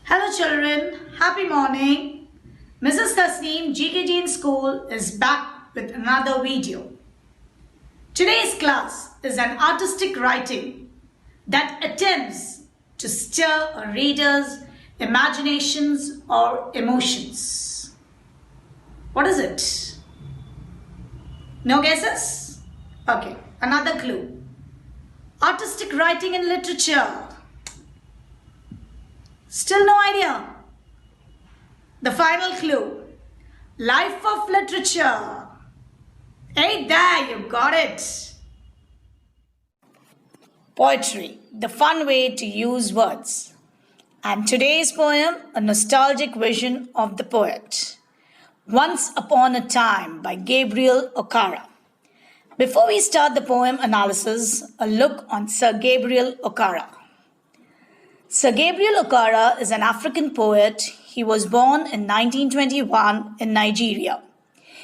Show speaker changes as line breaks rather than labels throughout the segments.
Hello children, happy morning. Mrs.Tasneem G.K.Jain School is back with another video. Today's class is an artistic writing that attempts to stir a reader's imaginations or emotions. What is it? No guesses? Okay, another clue. Artistic writing in literature. Still no idea? The final clue. Life of literature. Hey there, you got it. Poetry, the fun way to use words. And today's poem, a nostalgic vision of the poet. Once Upon a Time by Gabriel Okara. Before we start the poem analysis, a look on Sir Gabriel Okara. Sir Gabriel Okara is an African poet. He was born in 1921 in Nigeria.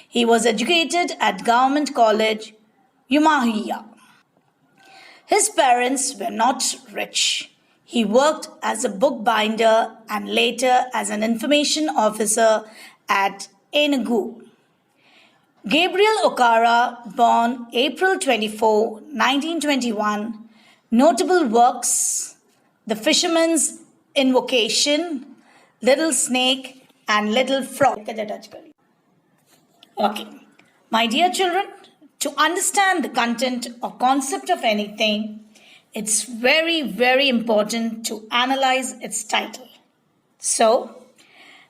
He was educated at Government College, Umuahia. His parents were not rich. He worked as a bookbinder and later as an information officer at Enugu. Gabriel Okara, born April 24, 1921, notable works: The Fisherman's Invocation, Little Snake, and Little Frog. Okay, my dear children, to understand the content or concept of anything, it's very important to analyze its title. So,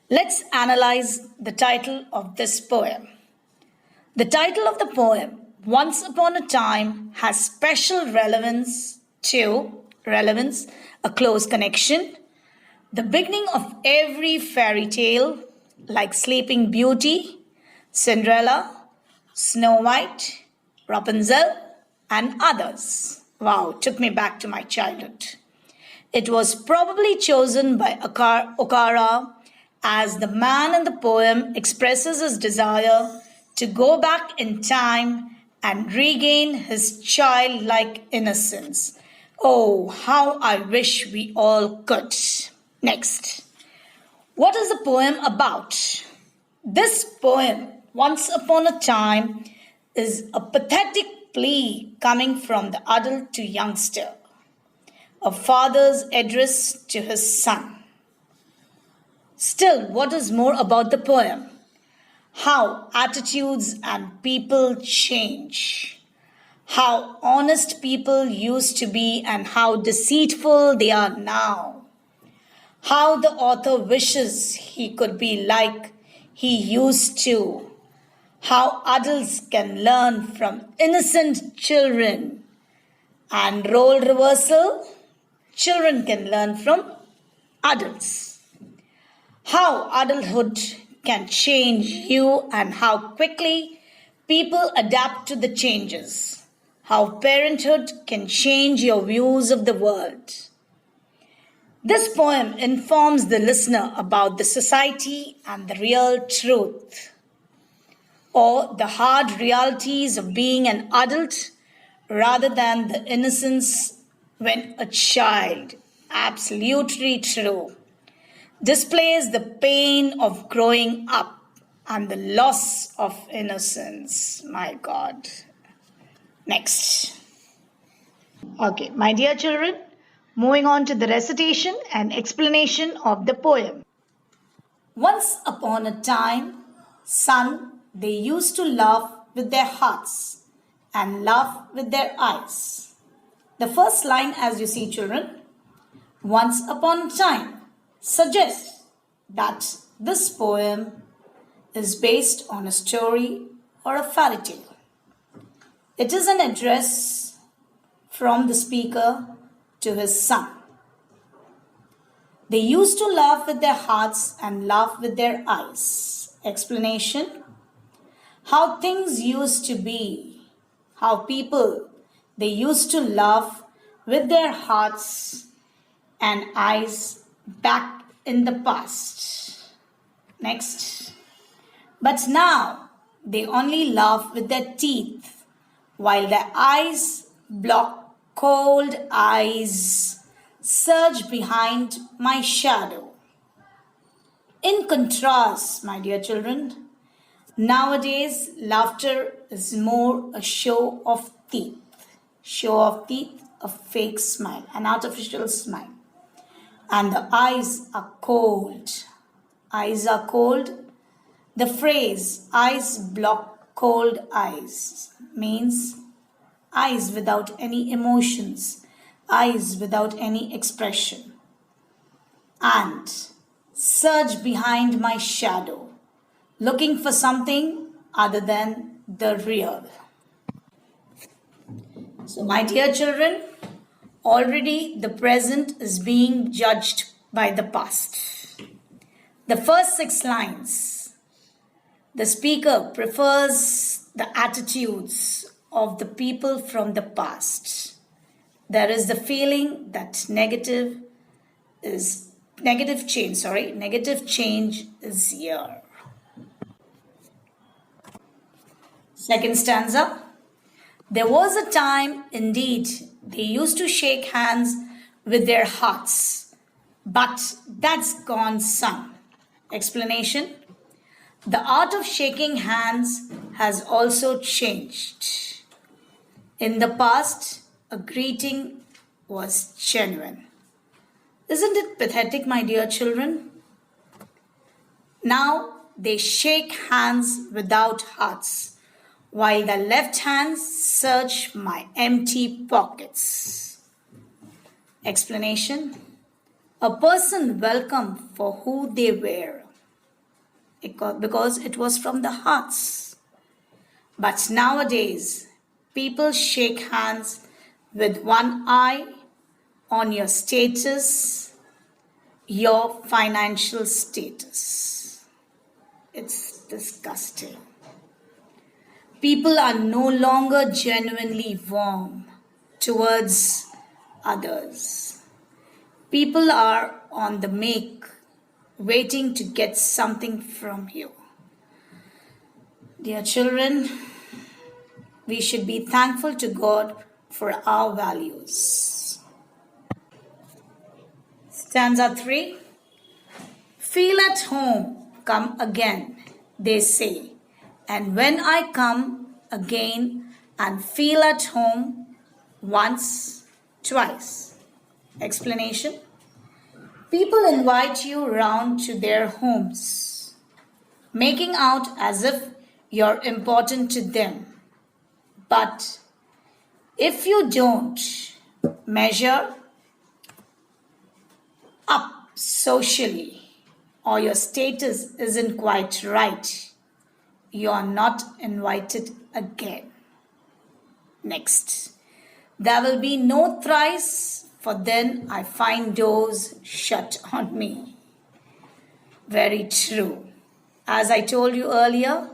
let's analyze the title of this poem. The title of the poem, Once Upon a Time, has special relevance, a close connection. The beginning of every fairy tale, like Sleeping Beauty, Cinderella, Snow White, Rapunzel, and others. Wow, took me back to my childhood. It was probably chosen by Okara as the man in the poem expresses his desire to go back in time and regain his childlike innocence. Oh, how I wish we all could. Next, what is the poem about? This poem, Once Upon a Time, is a pathetic plea coming from the adult to youngster, a father's address to his son. Still, what is more about the poem? How attitudes and people change. How honest people used to be and how deceitful they are now. How the author wishes he could be like he used to. How adults can learn from innocent children. And role reversal, children can learn from adults. How adulthood can change you and how quickly people adapt to the changes. How parenthood can change your views of the world. This poem informs the listener about the society and the real truth, or the hard realities of being an adult rather than the innocence when a child. Absolutely true. Displays the pain of growing up and the loss of innocence. My God. Next. Okay, my dear children, moving on to the recitation and explanation of the poem. Once upon a time, son, they used to laugh with their hearts and laugh with their eyes. The first line, as you see, children, once upon a time, suggests that this poem is based on a story or a fairy tale. It is an address from the speaker to his son. They used to laugh with their hearts and laugh with their eyes. Explanation: how things used to be, how people, they used to laugh with their hearts and eyes back in the past. Next. But now they only laugh with their teeth, while their eyes block cold eyes surge behind my shadow. In contrast, my dear children, nowadays laughter is more a show of teeth. Show of teeth, a fake smile, an artificial smile. And the eyes are cold. Eyes are cold. The phrase eyes block cold eyes means eyes without any emotions, eyes without any expression. And search behind my shadow, looking for something other than the real. So, my dear children, already the present is being judged by the past. The first 6 lines, the speaker prefers the attitudes of the people from the past. There is the feeling that negative change is here. Second stanza. There was a time, indeed, they used to shake hands with their hearts, but that's gone, son. Explanation. The art of shaking hands has also changed. In the past, a greeting was genuine. Isn't it pathetic, my dear children? Now they shake hands without hearts, while the left hands search my empty pockets. Explanation. A person welcome for who they were, because it was from the hearts. But nowadays, people shake hands with one eye on your status, your financial status. It's disgusting. People are no longer genuinely warm towards others. People are on the make, waiting to get something from you. Dear children, we should be thankful to God for our values. Stanza 3. Feel at home, come again, they say. And when I come again and feel at home once, twice. Explanation. People invite you round to their homes, making out as if you're important to them. But if you don't measure up socially or your status isn't quite right, you're not invited again. Next. There will be no thrice, for then I find doors shut on me. Very true. As I told you earlier,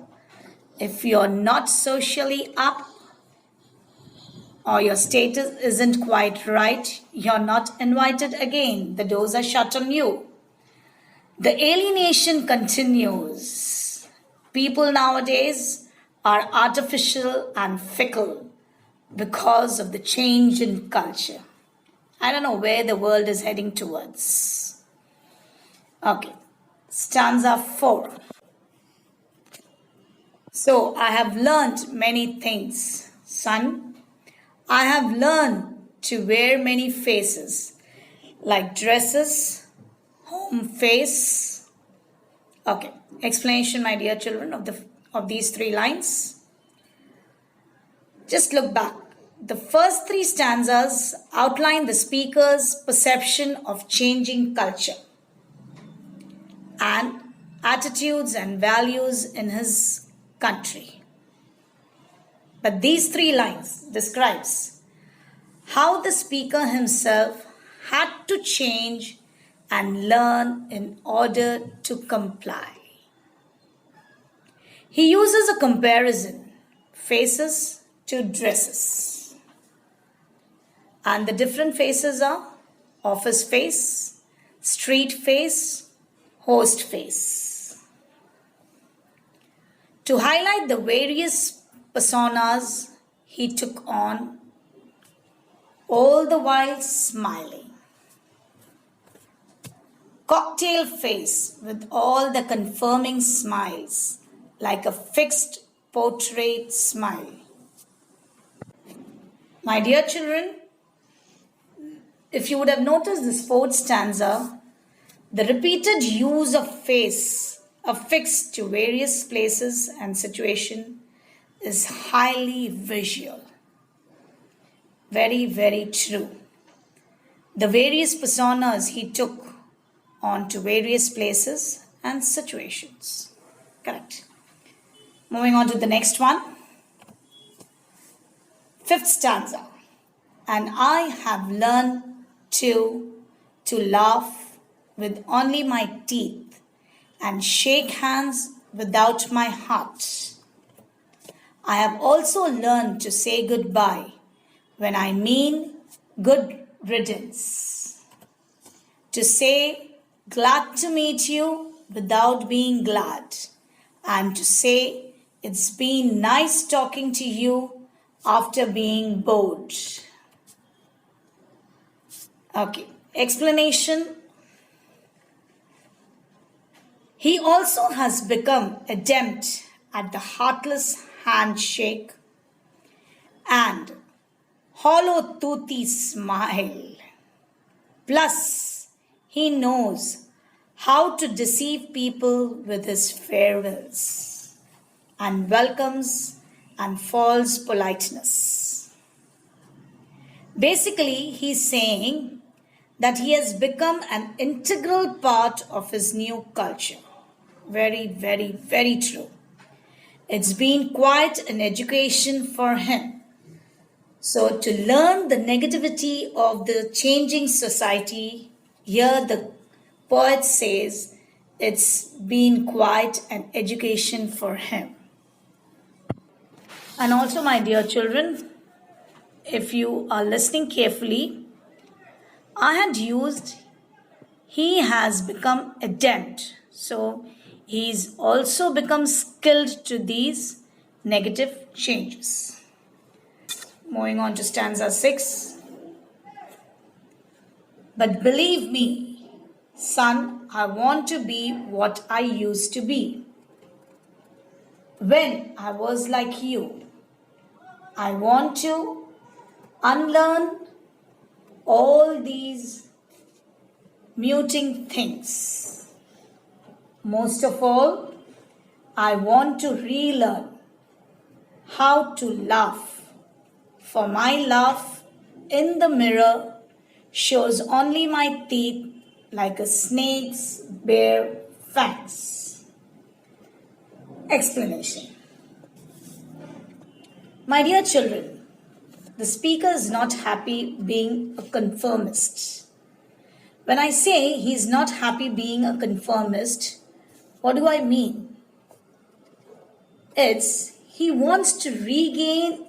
if you're not socially up or your status isn't quite right, you're not invited again. The doors are shut on you. The alienation continues. People nowadays are artificial and fickle because of the change in culture. I don't know where the world is heading towards. Okay, stanza 4. So I have learned many things, son. I have learned to wear many faces, like dresses, home face. Okay, explanation, my dear children, of these 3 lines. Just look back. The first 3 stanzas outline the speaker's perception of changing culture and attitudes and values in his country. But these 3 lines describes how the speaker himself had to change and learn in order to comply. He uses a comparison, faces to dresses. And the different faces are office face, street face, host face. To highlight the various personas he took on, all the while smiling. Cocktail face with all the confirming smiles, like a fixed portrait smile. My dear children, if you would have noticed this fourth stanza, the repeated use of face affixed to various places and situation is highly visual. Very, very true. The various personas he took on to various places and situations. Correct. Moving on to the next one. Fifth stanza. And I have learned to laugh with only my teeth and shake hands without my heart. I have also learned to say goodbye when I mean good riddance. To say glad to meet you without being glad. And to say it's been nice talking to you after being bored. Okay, explanation. He also has become adept at the heartless handshake and hollow toothy smile. Plus, he knows how to deceive people with his farewells and welcomes and false politeness. Basically, he's saying that he has become an integral part of his new culture. Very, very, very true. It's been quite an education for him. So, to learn the negativity of the changing society, here the poet says it's been quite an education for him. And also, my dear children, if you are listening carefully, I had used he has become adept. So he's also become skilled to these negative changes. Moving on to stanza 6. But believe me, son, I want to be what I used to be. When I was like you, I want to unlearn all these muting things. Most of all, I want to relearn how to laugh. For my laugh in the mirror shows only my teeth like a snake's bare fangs. Explanation. My dear children, the speaker is not happy being a conformist. When I say he is not happy being a conformist, what do I mean? It's he wants to regain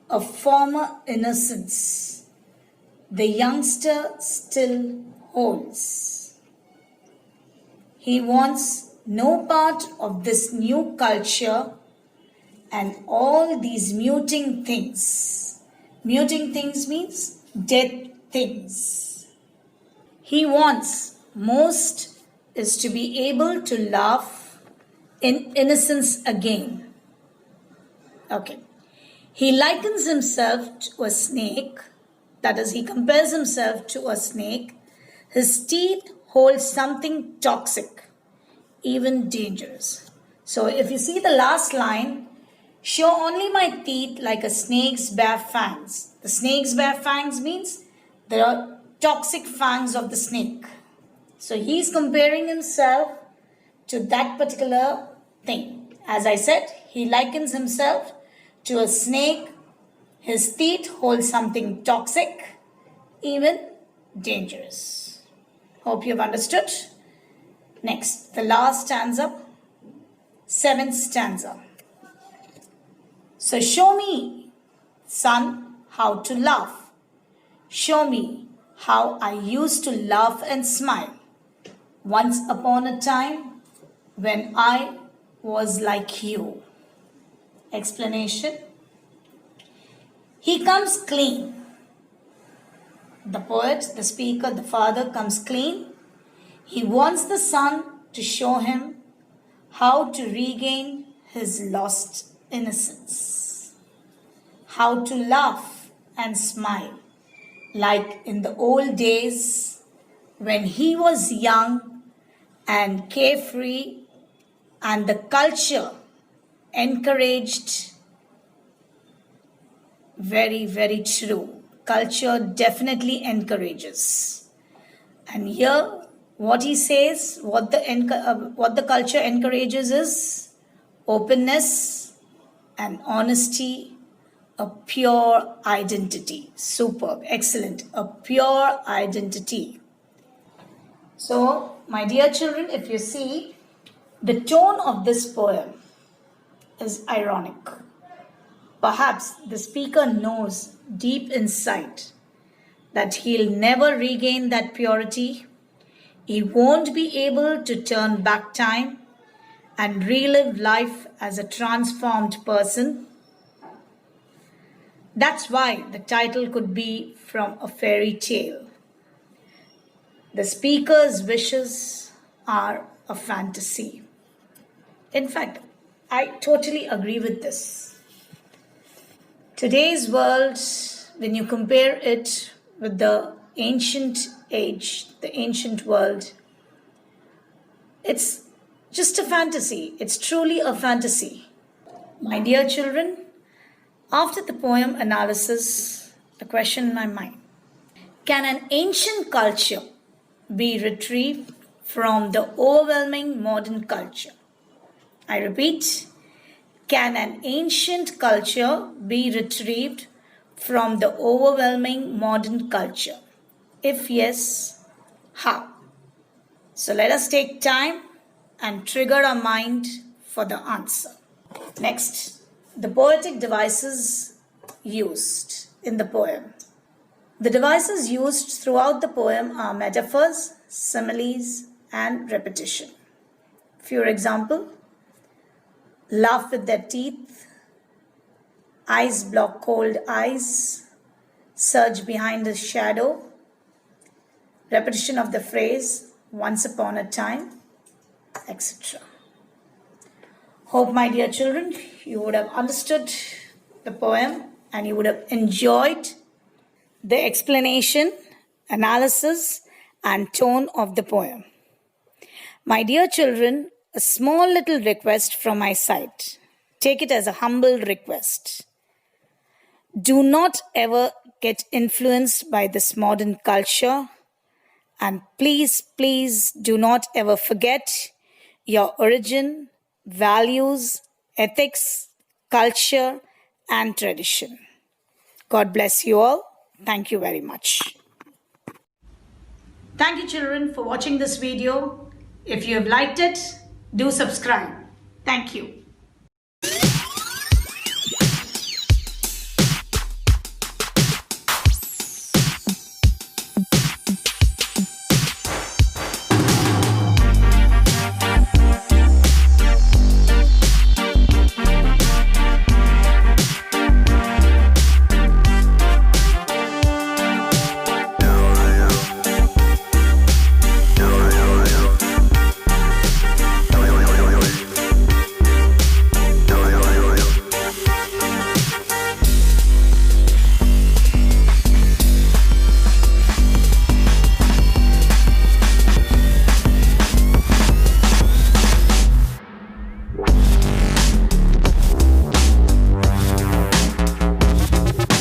a former innocence the youngster still holds. He wants no part of this new culture and all these muting things. Muting things means dead things. He wants most is to be able to laugh in innocence again. Okay. He likens himself to a snake, that is, he compares himself to a snake. His teeth hold something toxic, even dangerous. So if you see the last line, show only my teeth like a snake's bare fangs. The snake's bare fangs means there are toxic fangs of the snake. So he's comparing himself to that particular thing. As I said, he likens himself to a snake. His teeth hold something toxic, even dangerous. Hope you've understood. Next, the last stanza, 7th stanza. So show me, son, how to laugh. Show me how I used to laugh and smile. Once upon a time when I was like you. Explanation. He comes clean. The poet, the speaker, the father comes clean. He wants the sun to show him how to regain his lost innocence, how to laugh and smile like in the old days when he was young and carefree, and the culture encouraged. Very, very true. Culture definitely encourages. And here, what he says, what the culture encourages is openness and honesty, a pure identity. Superb, excellent. A pure identity. So, my dear children, if you see, the tone of this poem is ironic. Perhaps the speaker knows deep inside that he'll never regain that purity. He won't be able to turn back time and relive life as a transformed person. That's why the title could be from a fairy tale. The speaker's wishes are a fantasy. In fact, I totally agree with this. Today's world, when you compare it with the ancient age, the ancient world, it's just a fantasy. It's truly a fantasy. My dear children, after the poem analysis, a question in my mind. Can an ancient culture be retrieved from the overwhelming modern culture? I repeat, can an ancient culture be retrieved from the overwhelming modern culture? If yes, how? So let us take time and trigger our mind for the answer. Next, the poetic devices used in the poem. The devices used throughout the poem are metaphors, similes, and repetition. For example, laugh with their teeth, eyes block cold eyes, surge behind a shadow, repetition of the phrase once upon a time, etc. Hope, my dear children, you would have understood the poem and you would have enjoyed the explanation, analysis, and tone of the poem. My dear children, a small little request from my side. Take it as a humble request. Do not ever get influenced by this modern culture, and please, please do not ever forget your origin, values, ethics, culture, and tradition. God bless you all. Thank you very much. Thank you, children, for watching this video. If you have liked it, do subscribe. Thank you.